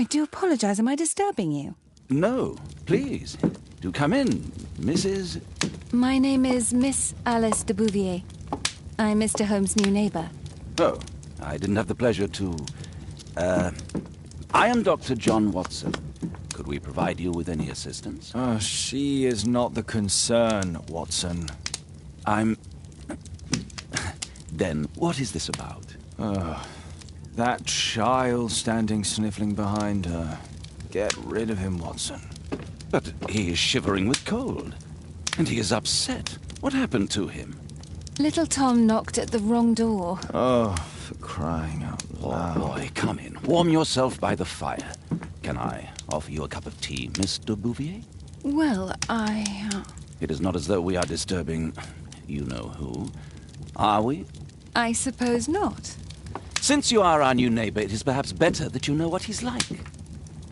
I do apologize. Am I disturbing you? No, please. Do come in, Mrs. My name is Miss Alice de Bouvier. I'm Mr. Holmes' new neighbor. Oh, I didn't have the pleasure to... I am Dr. John Watson. Could we provide you with any assistance? She is not the concern, Watson. I'm... Then, what is this about? That child standing sniffling behind her. Get rid of him, Watson. But he is shivering with cold. And he is upset. What happened to him? Little Tom knocked at the wrong door. Oh, for crying out loud. Oh, boy, come in. Warm yourself by the fire. Can I offer you a cup of tea, Mr. Bouvier? Well, It is not as though we are disturbing you-know-who, are we? I suppose not. Since you are our new neighbor, it is perhaps better that you know what he's like.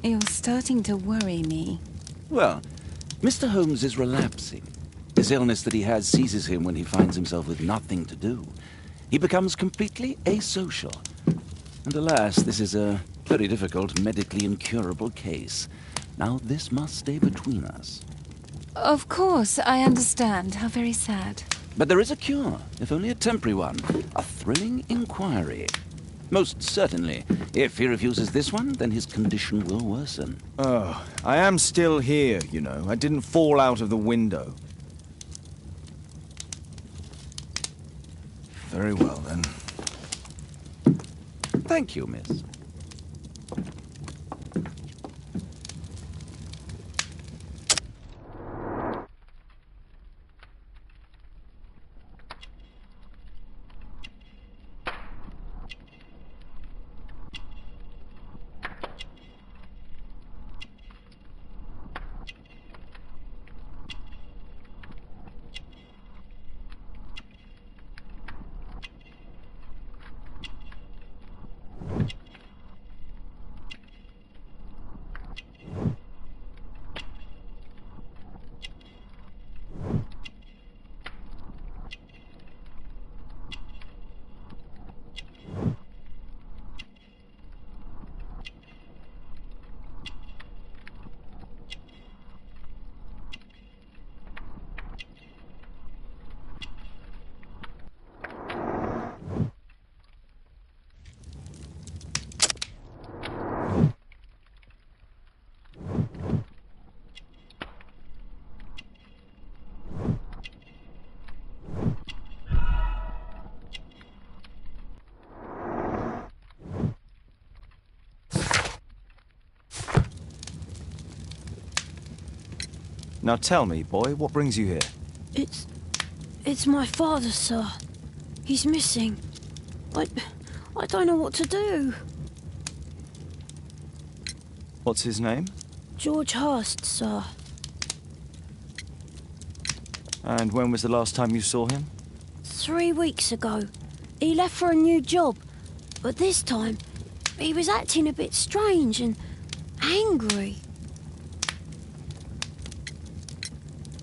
You're starting to worry me. Well, Mr. Holmes is relapsing. This illness that he has seizes him when he finds himself with nothing to do. He becomes completely asocial. And alas, this is a very difficult, medically incurable case. Now, this must stay between us. Of course, I understand. How very sad. But there is a cure, if only a temporary one. A thrilling inquiry. Most certainly. If he refuses this one, then his condition will worsen. Oh, I am still here, you know. I didn't fall out of the window. Very well, then. Thank you, miss. Now tell me, boy, what brings you here? It's my father, sir. He's missing. I don't know what to do. What's his name? George Hurst, sir. And when was the last time you saw him? 3 weeks ago. He left for a new job. But this time, he was acting a bit strange and angry.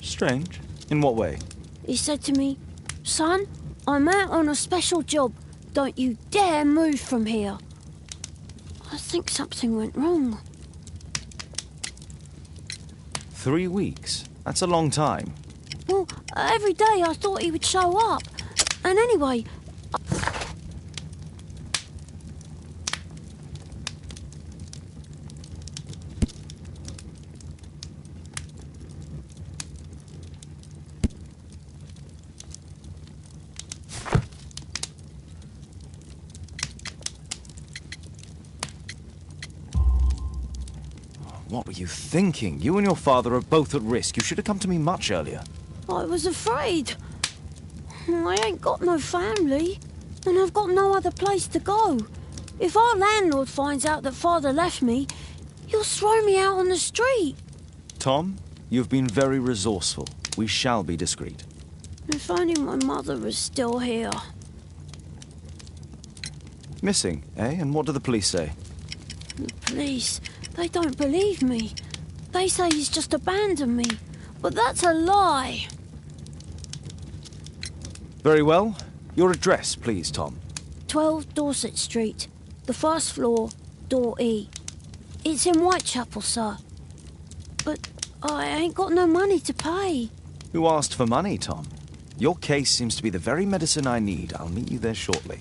Strange? In what way? He said to me, "Son, I'm out on a special job. Don't you dare move from here." I think something went wrong. 3 weeks? That's a long time. Well, every day I thought he would show up. And anyway... What were you thinking? You and your father are both at risk. You should have come to me much earlier. I was afraid. I ain't got no family, and I've got no other place to go. If our landlord finds out that Father left me, he'll throw me out on the street. Tom, you've been very resourceful. We shall be discreet. If only my mother was still here. Missing, eh? And what do the police say? The police, they don't believe me. They say he's just abandoned me, but that's a lie. Very well. Your address, please, Tom. 12 Dorset Street, the first floor, door E. It's in Whitechapel, sir. But I ain't got no money to pay. Who asked for money, Tom? Your case seems to be the very medicine I need. I'll meet you there shortly.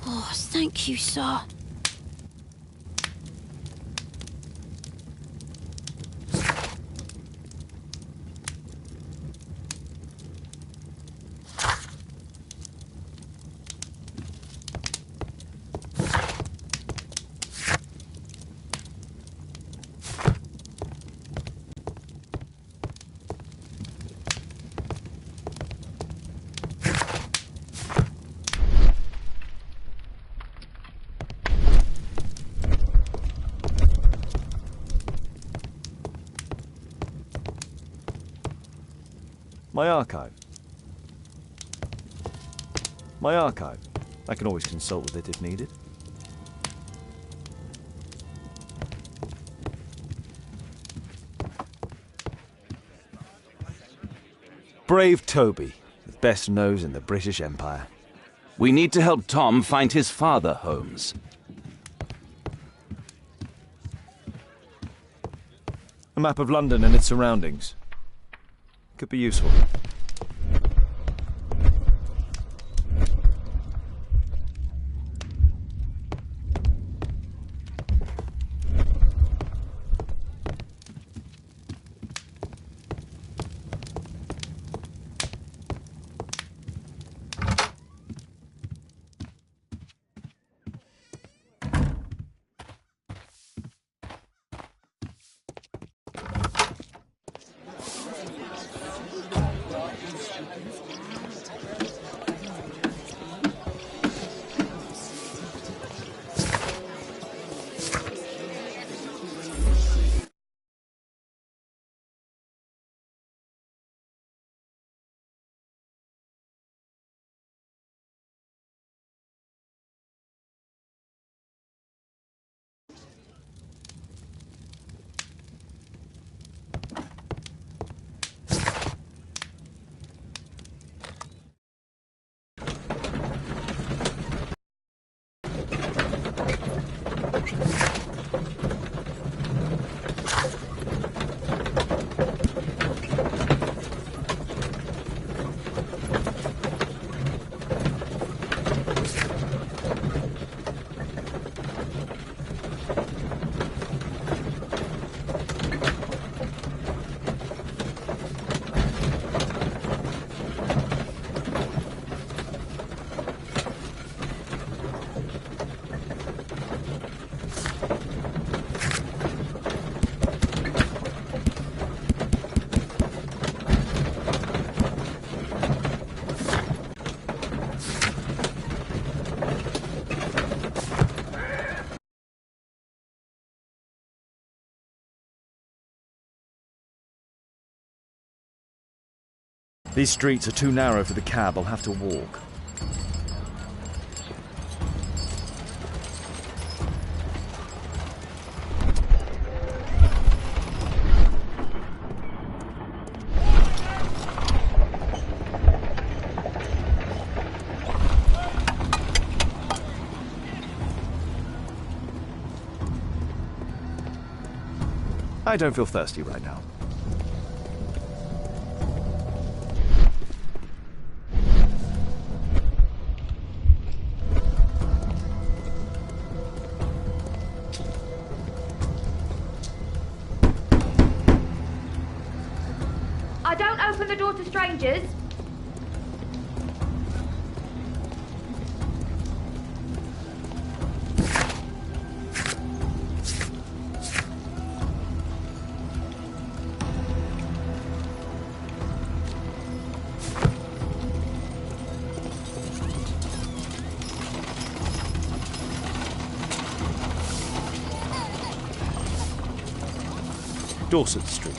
Oh, thank you, sir. My archive. My archive. I can always consult with it if needed. Brave Toby, the best nose in the British Empire. We need to help Tom find his father, Holmes. A map of London and its surroundings. Could be useful. These streets are too narrow for the cab. I'll have to walk. I don't feel thirsty right now. I don't open the door to strangers. Dorset Street.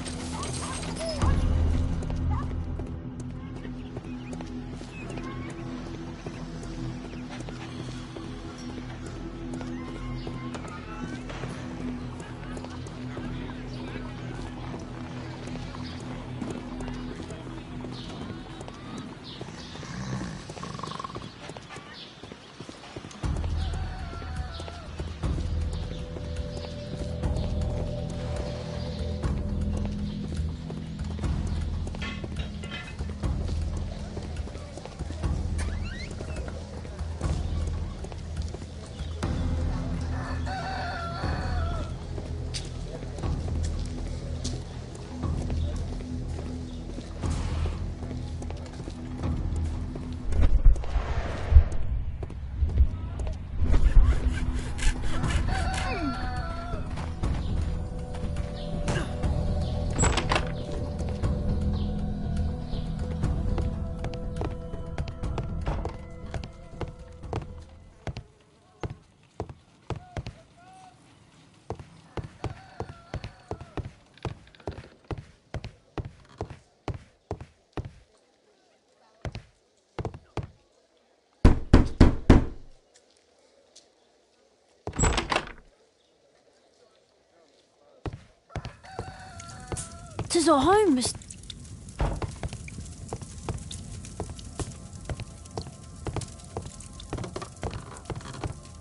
doctors or Holmes.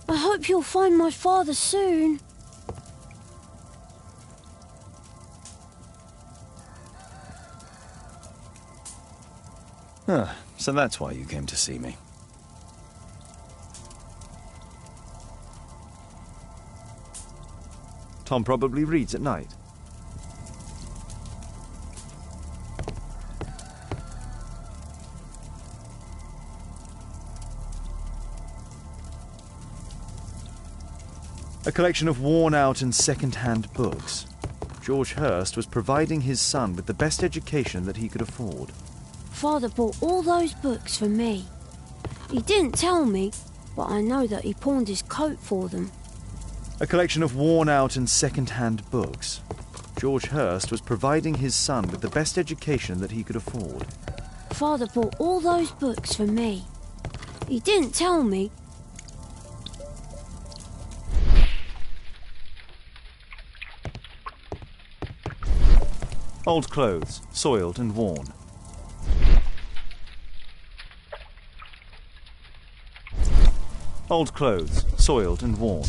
I hope you'll find my father soon. So that's why you came to see me. Tom probably reads at night. A collection of worn-out and second-hand books. George Hurst was providing his son with the best education that he could afford. Father bought all those books for me. He didn't tell me, but I know that he pawned his coat for them. A collection of worn-out and second-hand books. George Hurst was providing his son with the best education that he could afford. Father bought all those books for me. He didn't tell me. Old clothes, soiled and worn. Old clothes, soiled and worn.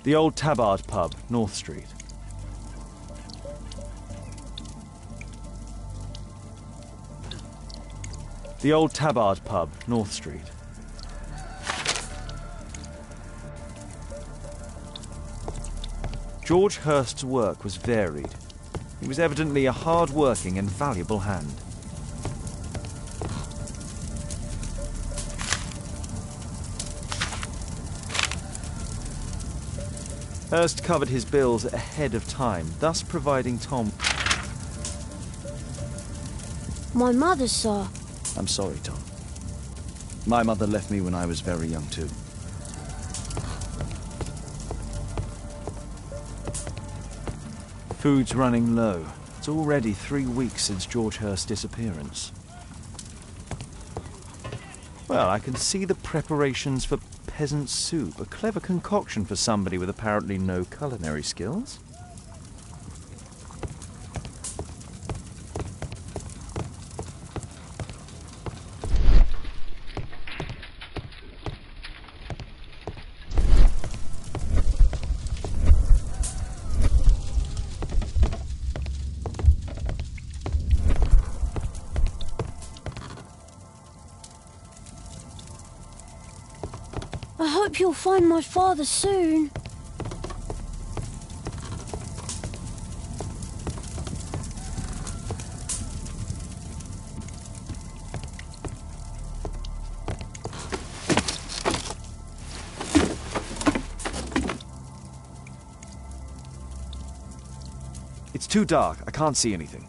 The Old Tabard Pub, North Street. The Old Tabard Pub, North Street. George Hurst's work was varied. He was evidently a hard-working and valuable hand. Hurst covered his bills ahead of time, thus providing Tom... My mother, sir. I'm sorry, Tom. My mother left me when I was very young, too. Food's running low. It's already 3 weeks since George Hurst's disappearance. Well, I can see the preparations for peasant soup, a clever concoction for somebody with apparently no culinary skills. I hope you'll find my father soon. It's too dark. I can't see anything.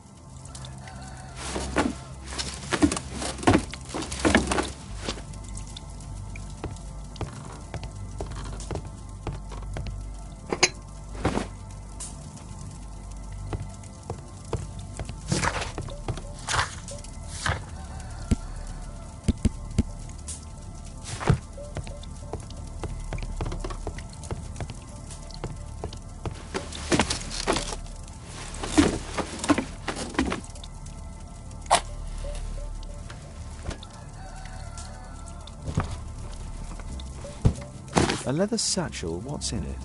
A leather satchel, what's in it?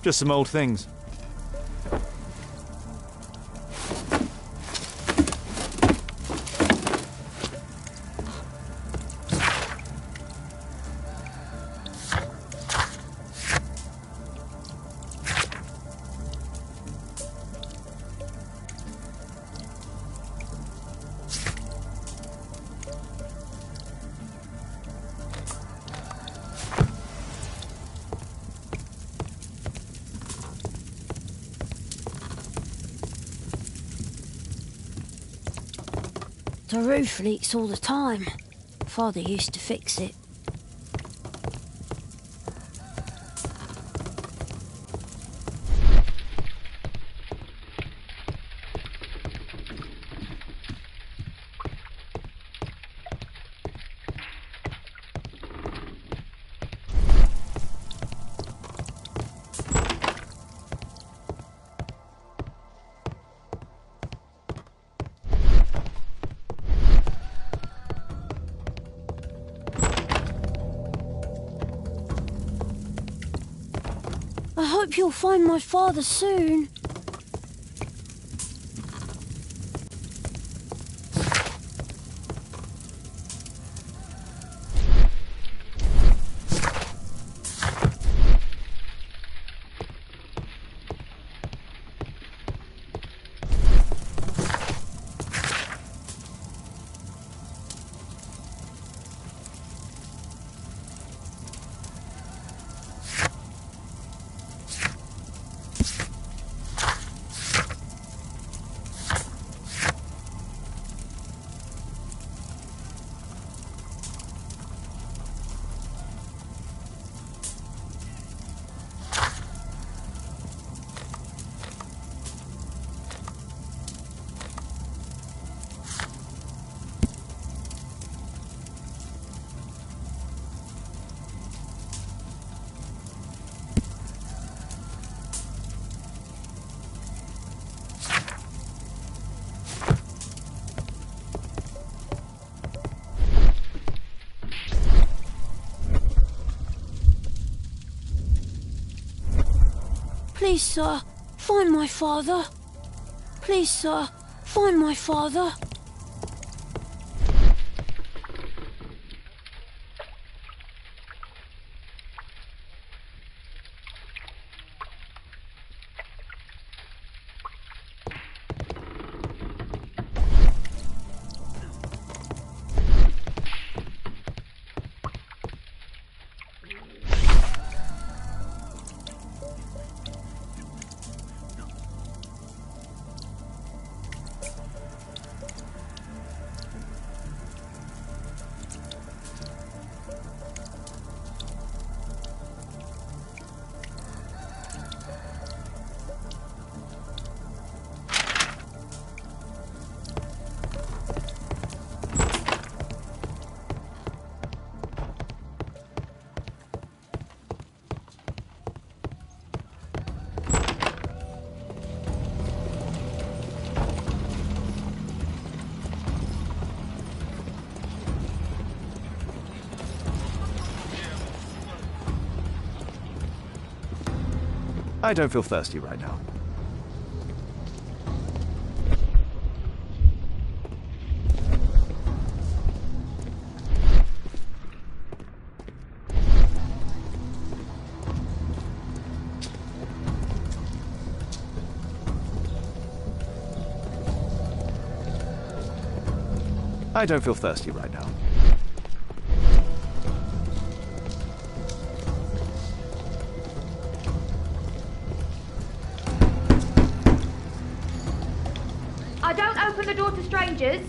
Just some old things. The roof leaks all the time. Father used to fix it. I hope you'll find my father soon. Please, sir, find my father. Please, sir, find my father. I don't feel thirsty right now. I don't feel thirsty right now. I don't open the door to strangers.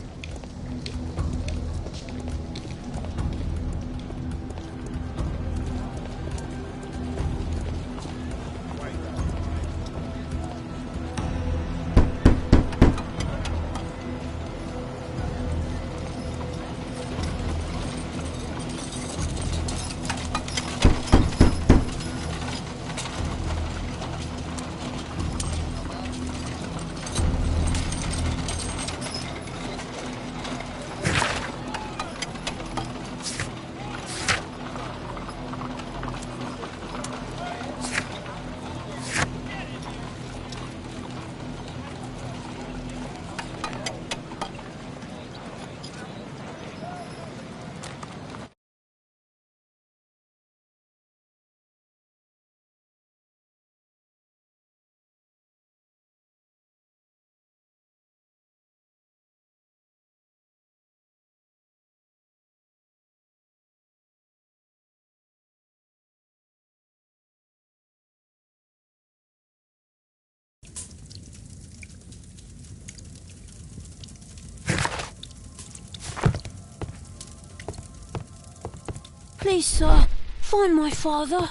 Please, sir, find my father.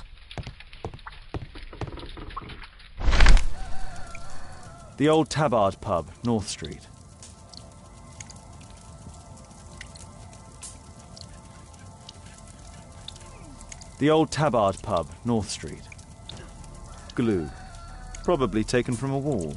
The Old Tabard Pub, North Street. The Old Tabard Pub, North Street. Glue. Probably taken from a wall.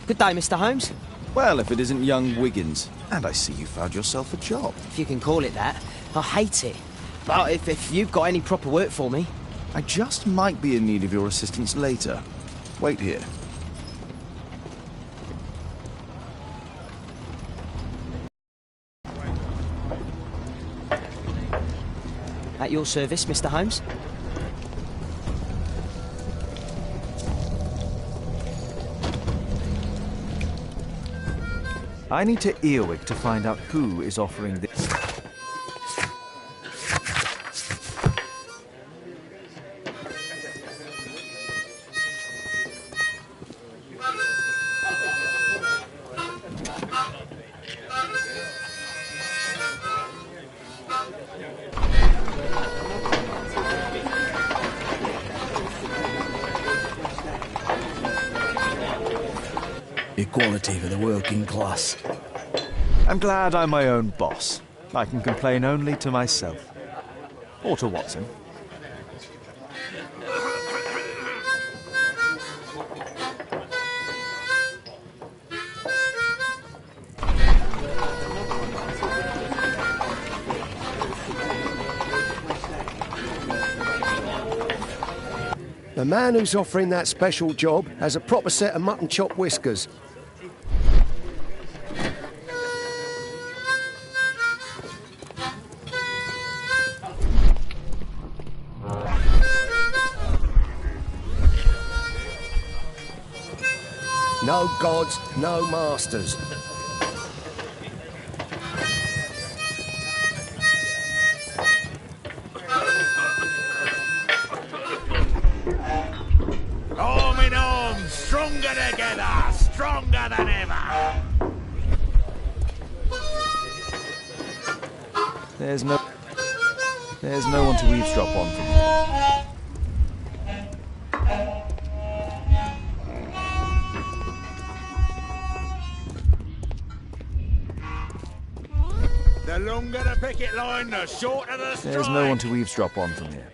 Good day, Mr. Holmes. Well, if it isn't young Wiggins. And I see you found yourself a job. If you can call it that. I hate it. But if you've got any proper work for me... I just might be in need of your assistance later. Wait here. At your service, Mr. Holmes. I need to earwig to find out who is offering this. Equality for the working class. I'm glad I'm my own boss. I can complain only to myself. Or to Watson. The man who's offering that special job has a proper set of mutton chop whiskers. No gods, no masters. Arm in arm, stronger together, stronger than ever. There's no one to eavesdrop on from here. The longer the picket line, the shorter the strike. There's no one to eavesdrop on from here.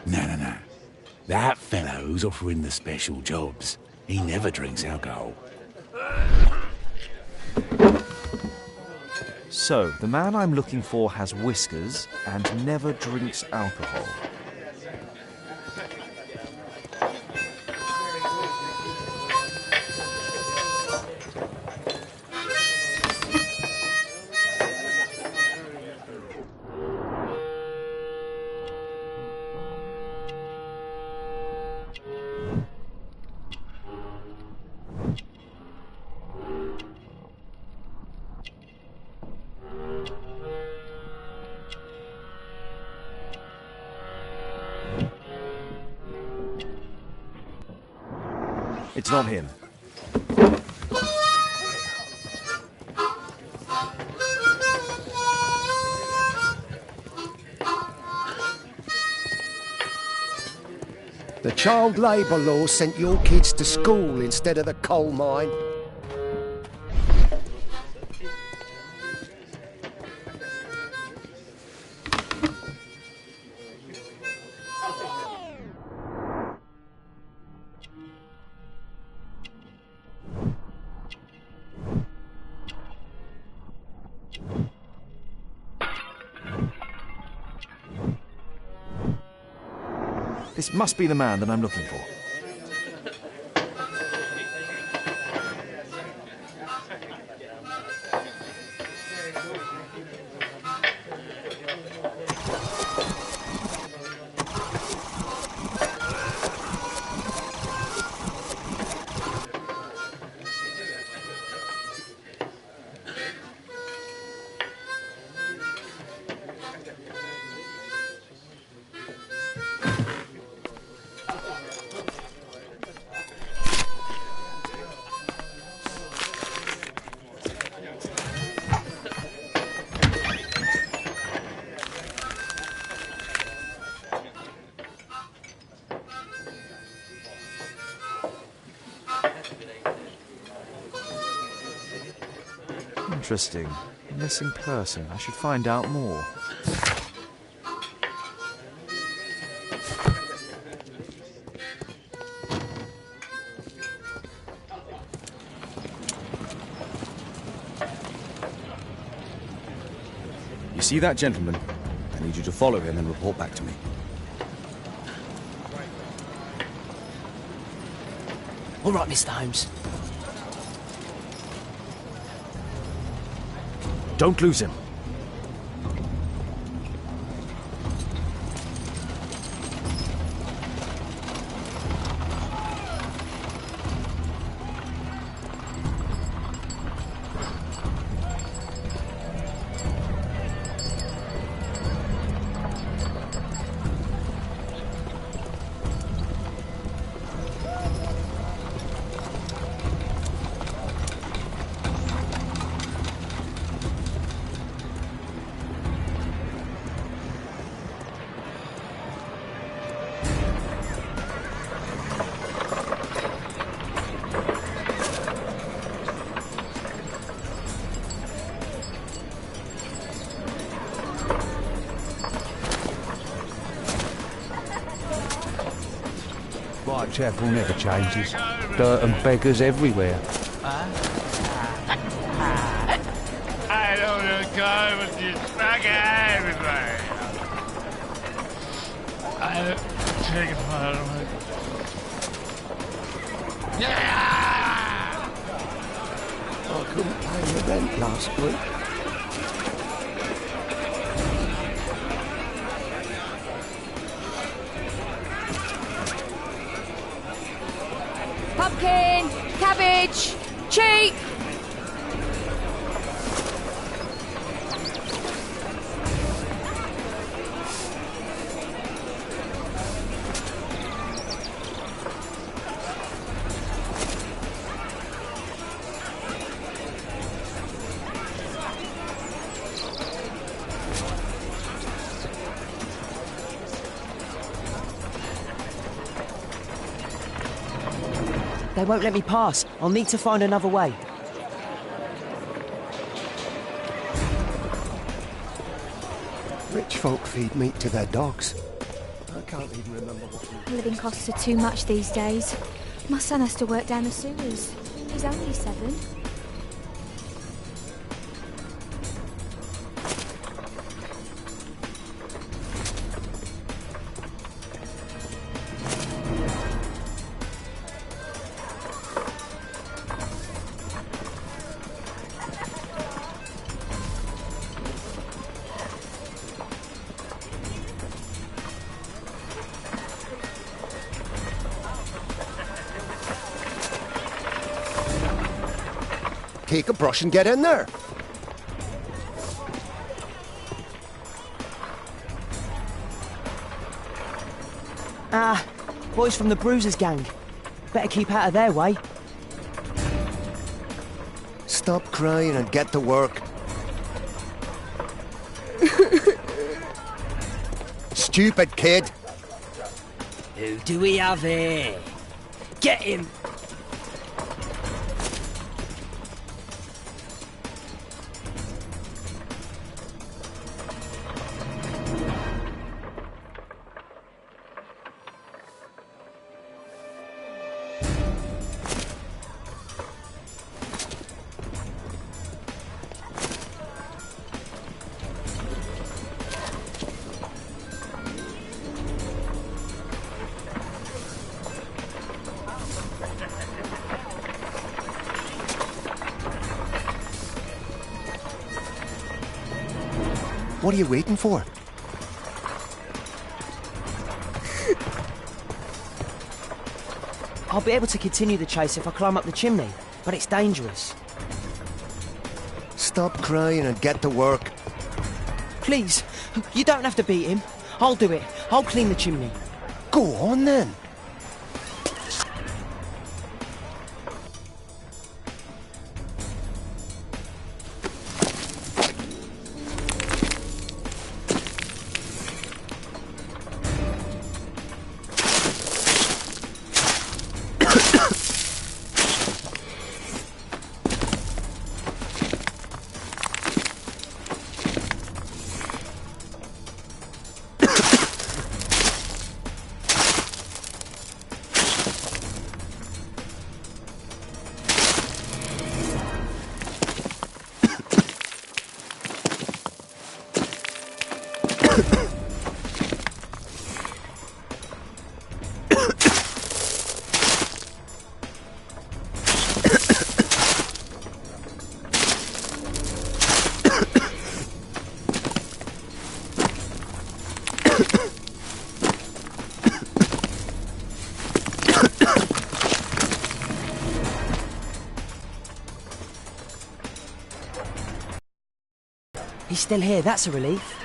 No. That fellow who's offering the special jobs, he never drinks alcohol. So, the man I'm looking for has whiskers and never drinks alcohol. It's not him. The child labour law sent your kids to school instead of the coal mine. This must be the man that I'm looking for. Interesting. Missing person. I should find out more. You see that gentleman? I need you to follow him and report back to me. All right, Mr. Holmes. Don't lose him. Whitechapel never changes. Dirt and beggars everywhere. I don't know, God, but you stuck everywhere. I take it part of it. Yeah! I couldn't pay the rent last week. Pumpkin, cabbage, cheap. They won't let me pass. I'll need to find another way. Rich folk feed meat to their dogs. I can't even remember what... Living costs are too much these days. My son has to work down the sewers. He's only 7. Take a brush and get in there. Ah, boys from the Bruisers gang. Better keep out of their way. Stop crying and get to work. Stupid kid. Who do we have here? Get him! What are you waiting for? I'll be able to continue the chase if I climb up the chimney, but it's dangerous. Stop crying and get to work. Please, you don't have to beat him. I'll do it. I'll clean the chimney. Go on then. He's still here, that's a relief.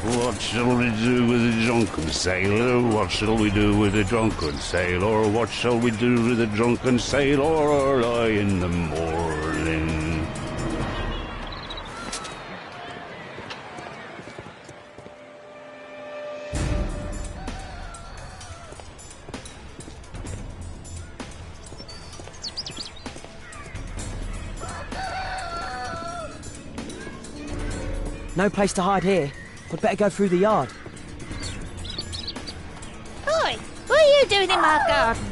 What shall we do with a drunken sailor? What shall we do with a drunken sailor? What shall we do with a drunken sailor early in the morning? No place to hide here. We'd better go through the yard. Oi! What are you doing in my garden?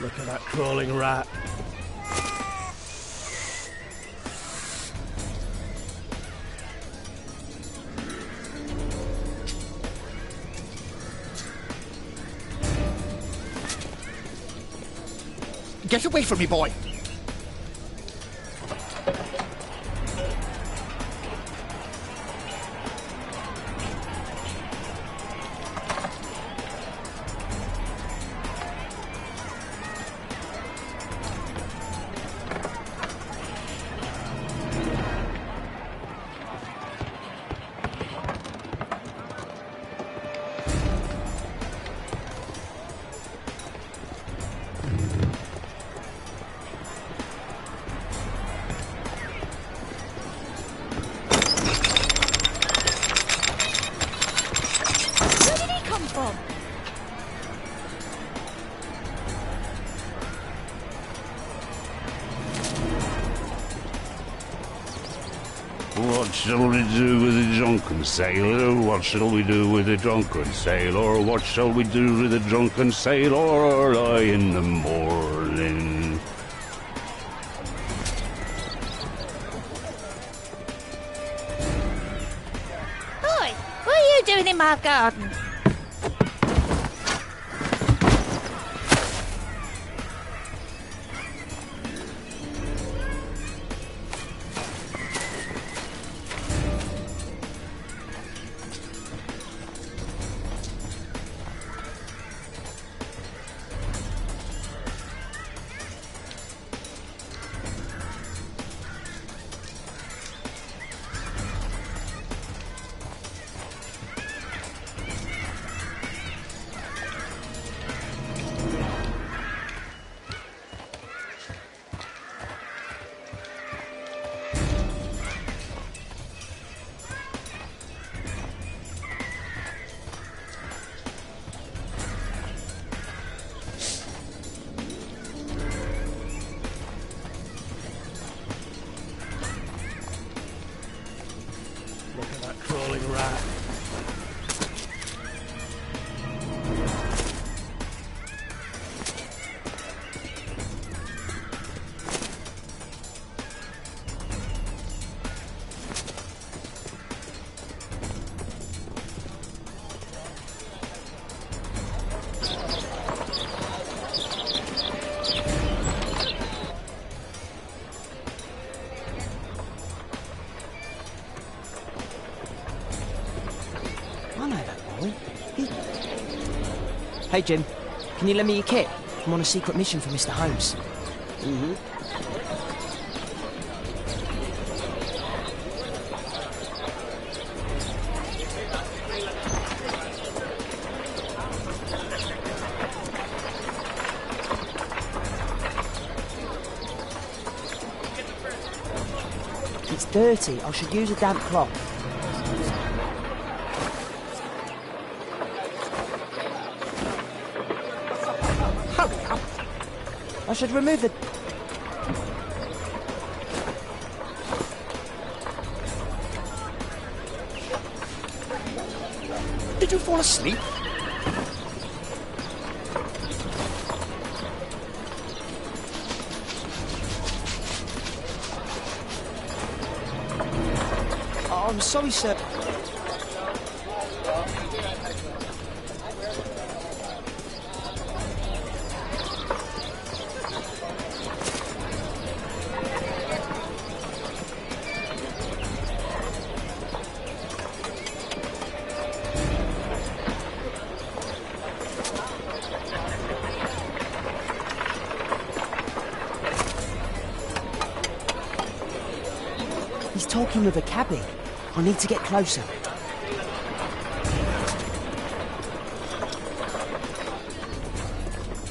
Look at that crawling rat. Get away from me, boy! What shall we do with a drunken sailor? What shall we do with a drunken sailor? What shall we do with a drunken sailor early in the morning? Oi, what are you doing in my garden? Look at that crawling rat. I know that boy. Hey, Jim. Can you lend me your kit? I'm on a secret mission for Mr. Holmes. It's dirty. I should use a damp cloth. Hurry up. I should remove the... Did you fall asleep? Oh, I'm sorry, sir. He's talking with a cabby. I need to get closer.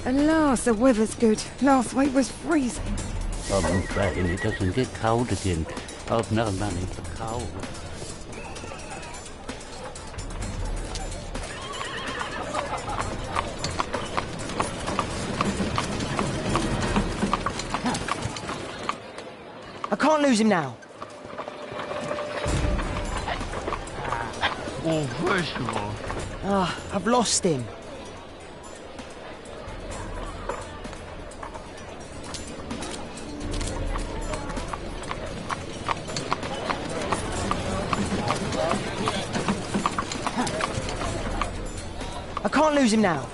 At last, the weather's good. Last week was freezing. I'm praying it doesn't get cold again. I've no money for coal. I can't lose him now. Oh, first of all, Ah, I've lost him. I can't lose him now.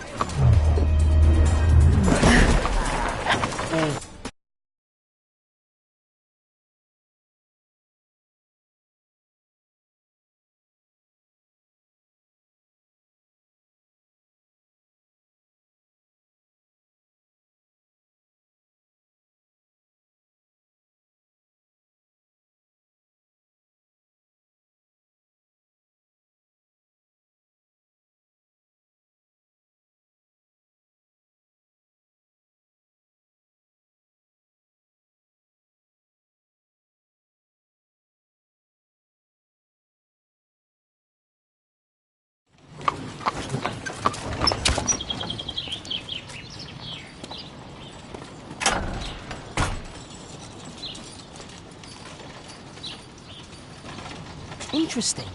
Interesting.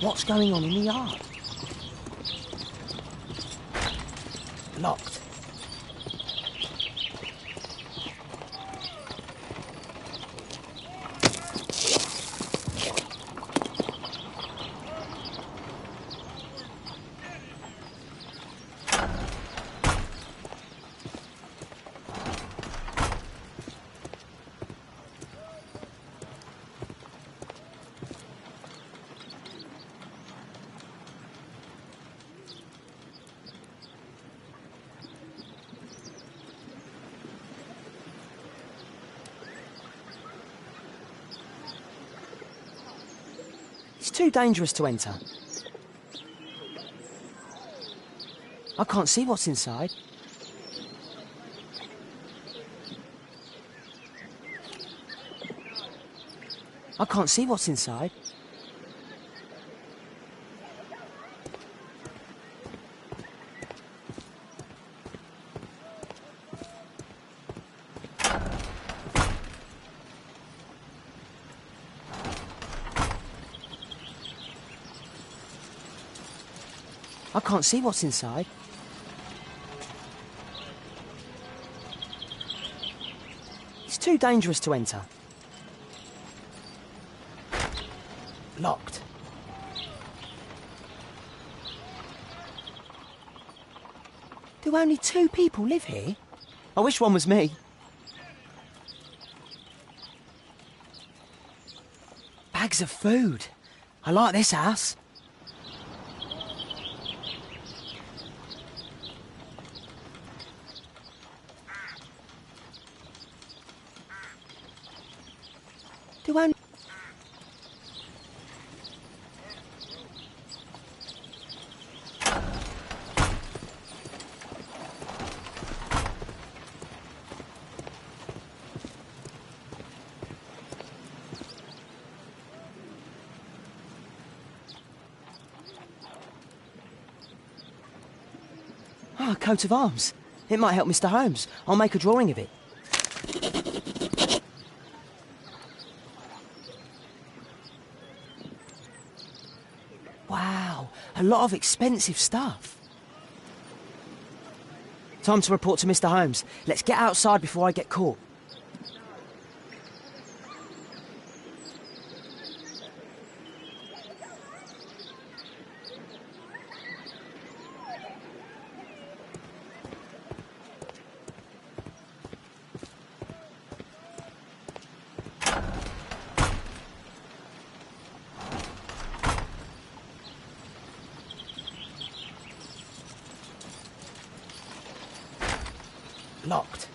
What's going on in the yard? Locked. It's too dangerous to enter. I can't see what's inside. I can't see what's inside. I can't see what's inside. It's too dangerous to enter. Locked. Do only 2 people live here? I wish one was me. Bags of food. I like this house. Do only... Ah, a coat of arms. It might help Mr. Holmes. I'll make a drawing of it. Wow, a lot of expensive stuff. Time to report to Mr. Holmes. Let's get outside before I get caught. Locked.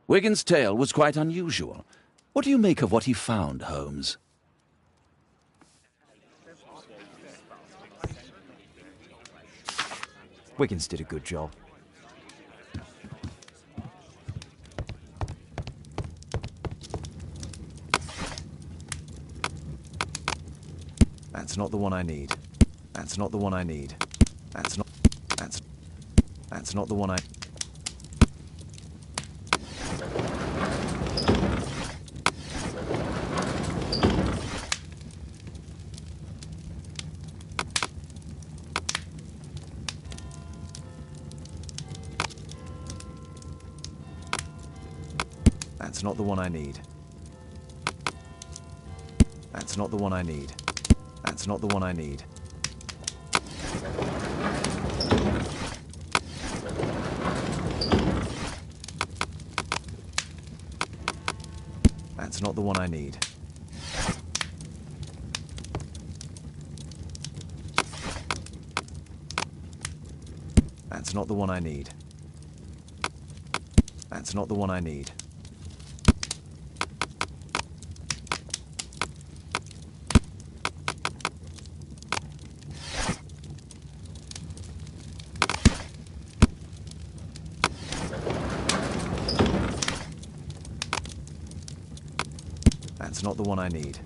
Wigan's tale was quite unusual. What do you make of what he found, Holmes? Wiggins did a good job. That's not the one I need. That's not the one I need. That's not the one I... That's not the one I need. That's not the one I need. That's not the one I need. That's not the one I need. That's not the one I need. That's not the one I need. That's not the one I need.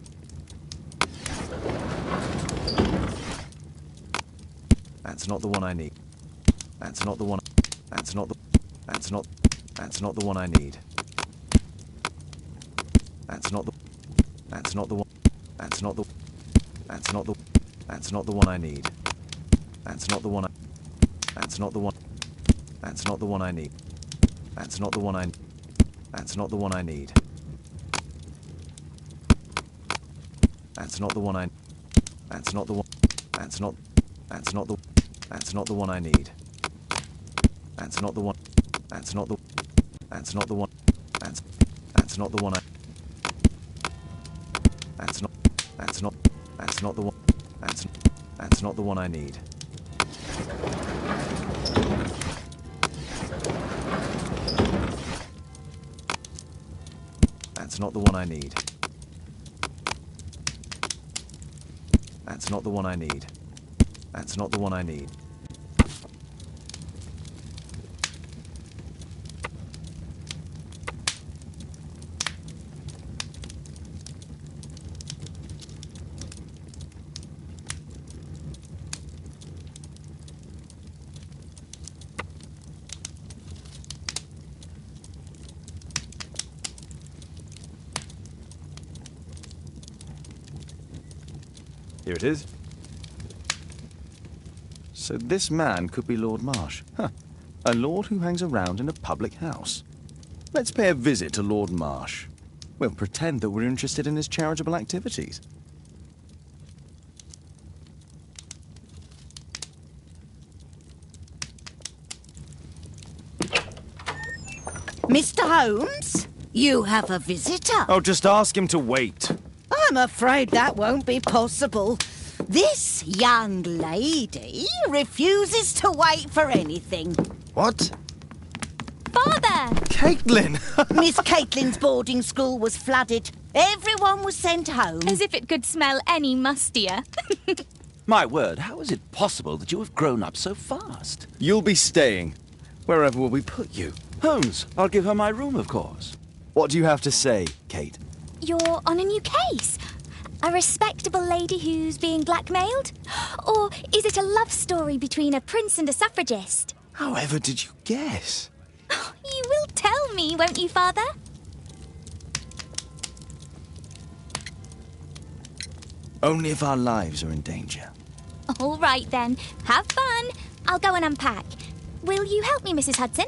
That's not the one I need. That's not the one. That's not the. That's not. That's not the one I need. That's not the. That's not the one. That's not the. That's not the. That's not the one I need. That's not the one. That's not the one. That's not the one I need. That's not the one I. That's not the one I need. That's not the one I. That's not the one. That's not. That's not the. That's not the one I need. That's not the one. That's not the. That's not the one. That's not the one I. That's not. That's not. That's not the one. That's not the one I need. That's not the one I need. That's not the one I need. That's not the one I need. Here it is. So this man could be Lord Marsh. Huh. A lord who hangs around in a public house. Let's pay a visit to Lord Marsh. We'll pretend that we're interested in his charitable activities. Mr. Holmes, you have a visitor. Oh, just ask him to wait. I'm afraid that won't be possible. This young lady refuses to wait for anything. What? Father! Caitlin! Miss Caitlin's boarding school was flooded. Everyone was sent home. As if it could smell any mustier. My word, how is it possible that you have grown up so fast? You'll be staying. Wherever will we put you? Holmes, I'll give her my room, of course. What do you have to say, Kate? You're on a new case. A respectable lady who's being blackmailed? Or is it a love story between a prince and a suffragist? However did you guess? You will tell me, won't you, Father? Only if our lives are in danger. All right, then. Have fun. I'll go and unpack. Will you help me, Mrs. Hudson?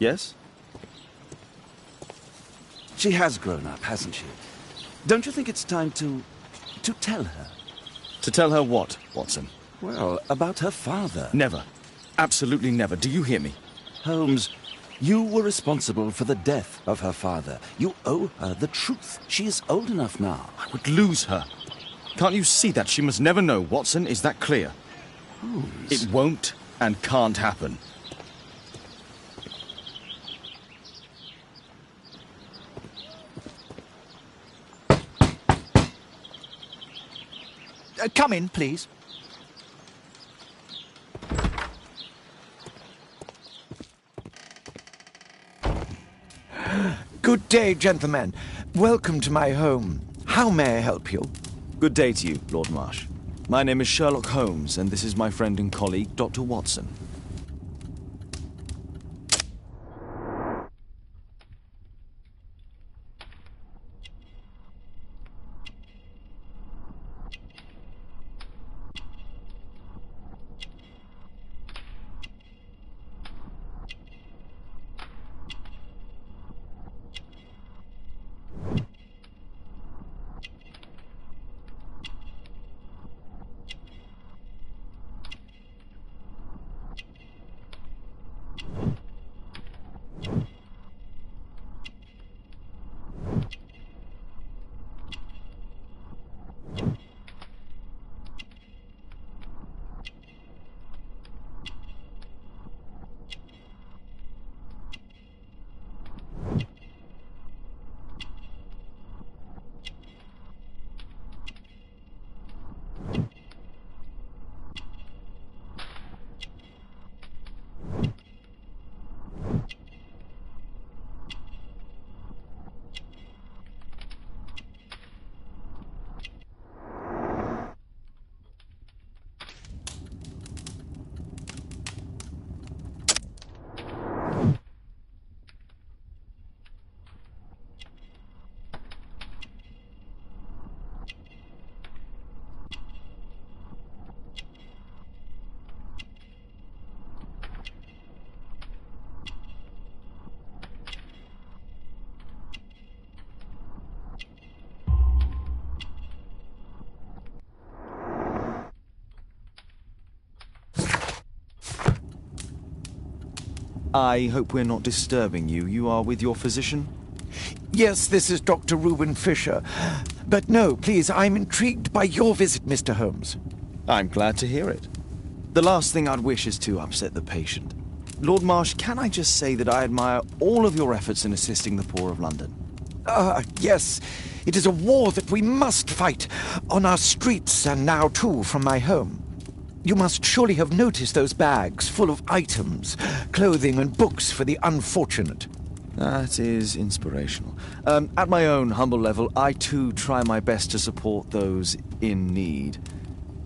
Yes? She has grown up, hasn't she? Don't you think it's time to tell her? To tell her what, Watson? Well, about her father. Never. Absolutely never. Do you hear me? Holmes, you were responsible for the death of her father. You owe her the truth. She is old enough now. I would lose her. Can't you see that? She must never know, Watson. Is that clear? Holmes. It won't and can't happen. Come in, please. Good day, gentlemen. Welcome to my home. How may I help you? Good day to you, Lord Marsh. My name is Sherlock Holmes, and this is my friend and colleague, Dr. Watson. I hope we're not disturbing you. You are with your physician? Yes, this is Dr. Reuben Fisher. But no, please, I'm intrigued by your visit, Mr. Holmes. I'm glad to hear it. The last thing I'd wish is to upset the patient. Lord Marsh, can I just say that I admire all of your efforts in assisting the poor of London? Yes. It is a war that we must fight, on our streets and now, too, from my home. You must surely have noticed those bags full of items, clothing and books for the unfortunate. That is inspirational. At my own humble level, I too try my best to support those in need.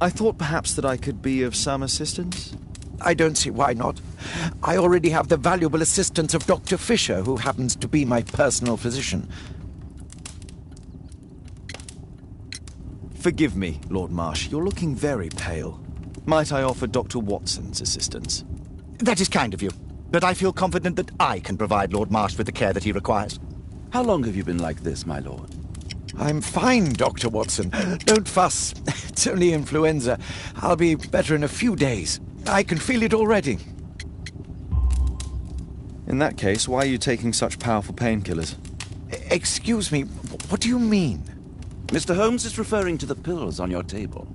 I thought perhaps that I could be of some assistance. I don't see why not. I already have the valuable assistance of Dr. Fisher, who happens to be my personal physician. Forgive me, Lord Marsh. You're looking very pale. Might I offer Dr. Watson's assistance? That is kind of you, but I feel confident that I can provide Lord Marsh with the care that he requires. How long have you been like this, my lord? I'm fine, Dr. Watson. Don't fuss. It's only influenza. I'll be better in a few days. I can feel it already. In that case, why are you taking such powerful painkillers? Excuse me, what do you mean? Mr. Holmes is referring to the pills on your table.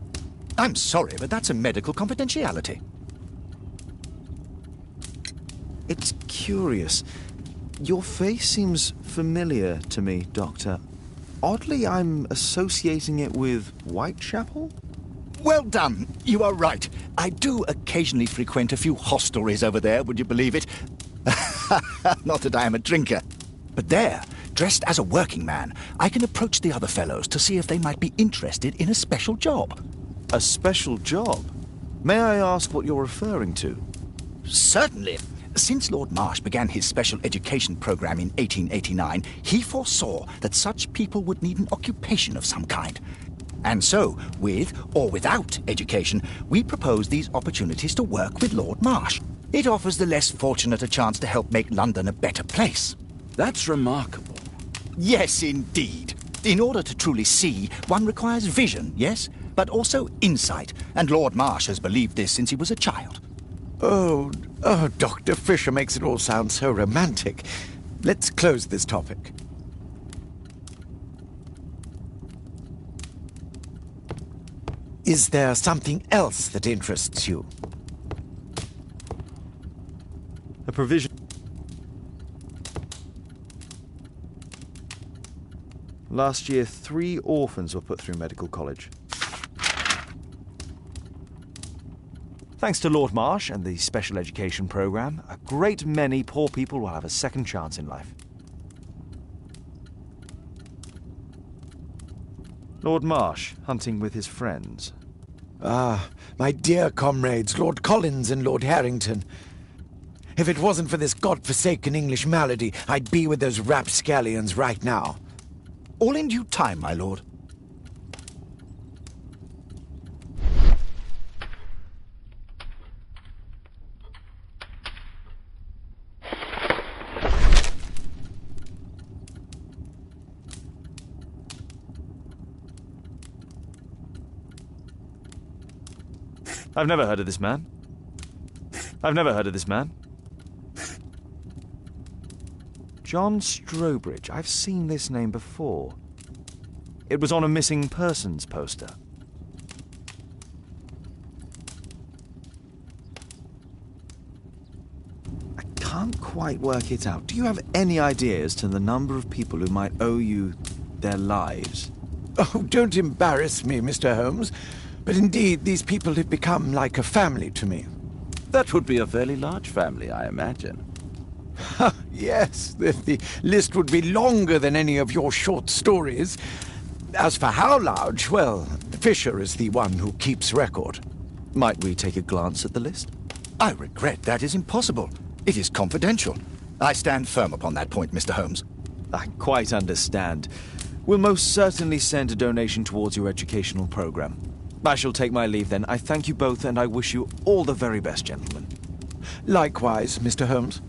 I'm sorry, but that's a medical confidentiality. It's curious. Your face seems familiar to me, Doctor. Oddly, I'm associating it with Whitechapel? Well done. You are right. I do occasionally frequent a few hostelries over there, would you believe it? Not that I am a drinker. But there, dressed as a working man, I can approach the other fellows to see if they might be interested in a special job. A special job? May I ask what you're referring to? Certainly. Since Lord Marsh began his special education program in 1889, he foresaw that such people would need an occupation of some kind. And so, with or without education, we propose these opportunities to work with Lord Marsh. It offers the less fortunate a chance to help make London a better place. That's remarkable. Yes, indeed. In order to truly see, one requires vision, yes? but also insight, and Lord Marsh has believed this since he was a child. Oh, Dr. Fisher makes it all sound so romantic. Let's close this topic. Is there something else that interests you? A provision. Last year, 3 orphans were put through medical college. Thanks to Lord Marsh and the special education program, a great many poor people will have a second chance in life. Lord Marsh, hunting with his friends. Ah, my dear comrades, Lord Collins and Lord Harrington. If it wasn't for this godforsaken English malady, I'd be with those rapscallions right now. All in due time, my lord. I've never heard of this man. I've never heard of this man. John Strobridge. I've seen this name before. It was on a missing persons poster. I can't quite work it out. Do you have any idea as to the number of people who might owe you their lives? Oh, don't embarrass me, Mr. Holmes. But indeed, these people have become like a family to me. That would be a fairly large family, I imagine. Yes, the list would be longer than any of your short stories. As for how large, well, Fisher is the one who keeps record. Might we take a glance at the list? I regret that is impossible. It is confidential. I stand firm upon that point, Mr. Holmes. I quite understand. We'll most certainly send a donation towards your educational program. I shall take my leave then. I thank you both, and I wish you all the very best, gentlemen. Likewise, Mr. Holmes.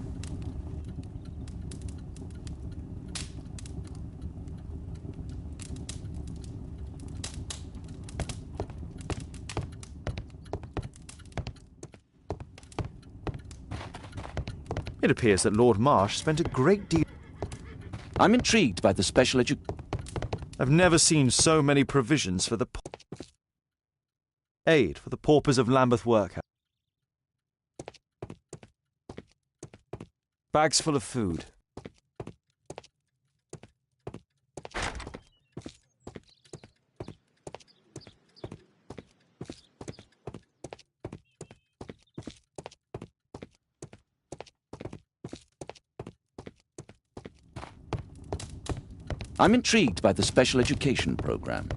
It appears that Lord Marsh spent a great deal... I'm intrigued by the special I've never seen so many provisions for the... aid for the paupers of Lambeth Workhouse. Bags full of food. I'm intrigued by the special education program.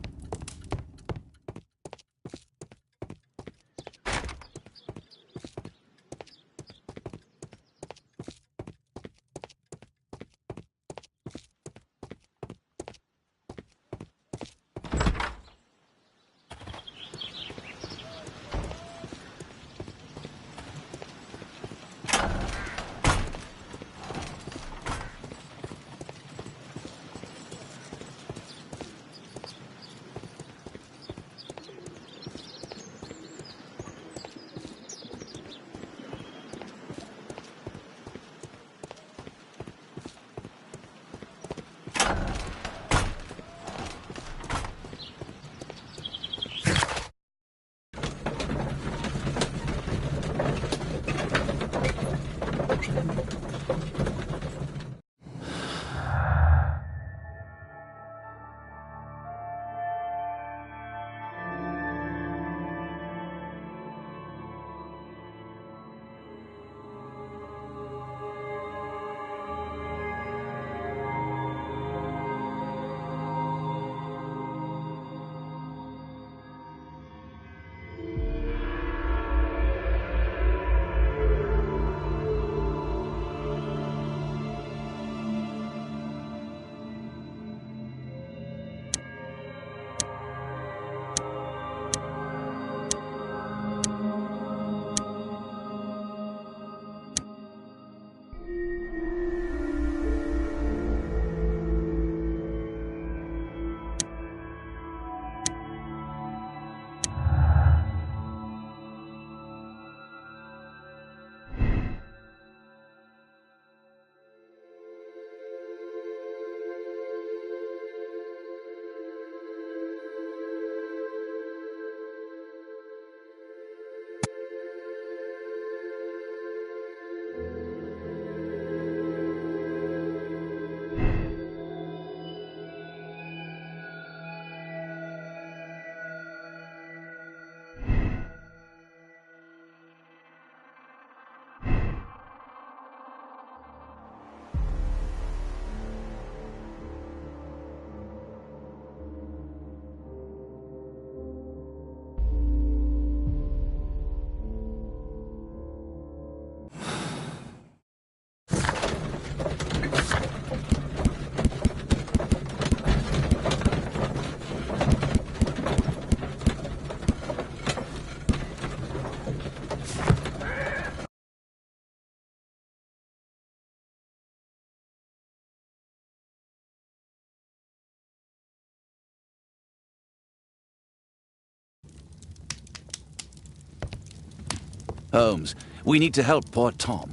Holmes, we need to help poor Tom.